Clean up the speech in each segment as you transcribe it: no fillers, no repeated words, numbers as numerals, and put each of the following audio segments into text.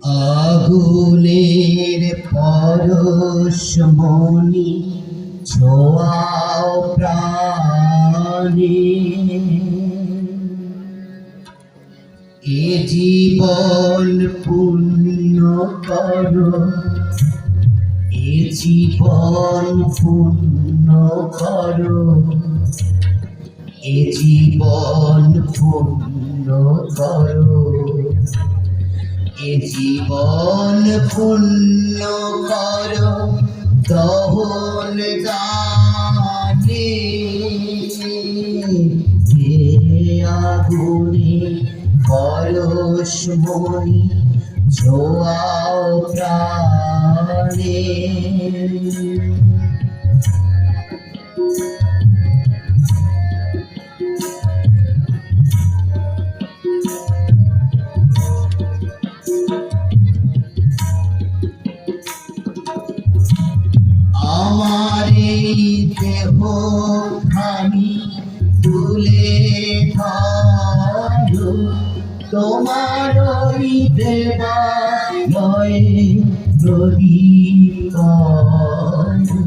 আগুনের পরশমণি ছোঁয়াও প্রাণে, এ জীবন পূর্ণ করো, এ জীবন পূর্ণ করো, এ জীবন পূর্ণ করো, এ জীবন পূর্ণ করো দহন গানে, হে আগুনে পরশমণি ছোঁয়াও প্রাণে। আমার এই দেহ খানি তুলে ধরো, তোমার ওই দেবালয়ে প্রদীপ করো।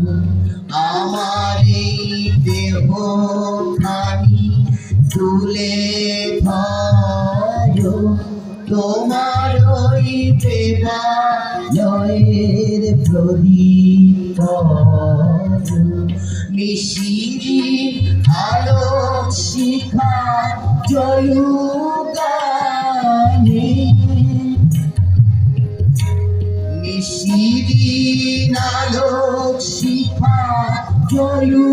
আমার এই দেহ খানি তুলে ধরো, তোমার ওই দেবালয়ের প্রদীপ করো। নিশিরি আলোক শিখা জয়গানে, নিশিরি আলোক শিখা জয়গানে,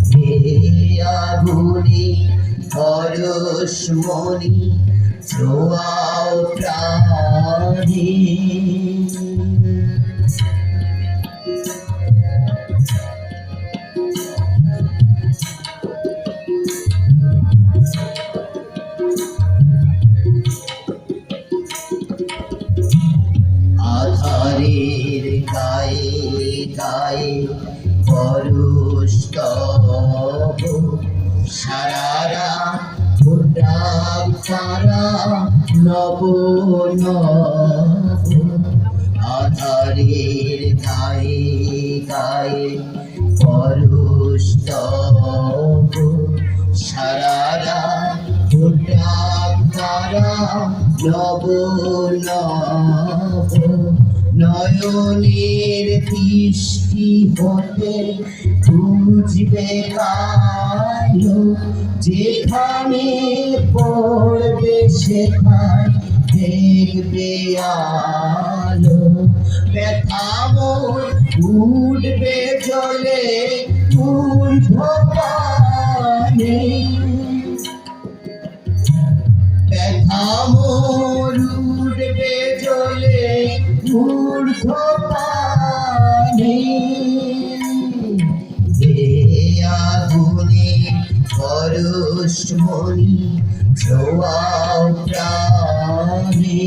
হে আগুনে পরশমণি ছোঁয়াও প্রাণে। আধারের গায়ে গায়ে পরশ তব, সারারা ফুটাক তারা নব নব। আধারের গায়ে গায়ে পরশ তব, সারারা ফুটাক তারা নব নব। নয়নের দৃষ্টি হতে খুঁজবে কালো, যেখানে পড়বে সেখানে দেখবে আলো। ব্যথা মোর উঠবে জলে ঊর্ধ্বপানে, ব্যথা মোর উঠবে জলে ঊর্ধ্বপানে, হে আগুনে পরশমণি ছোঁয়াও প্রাণে।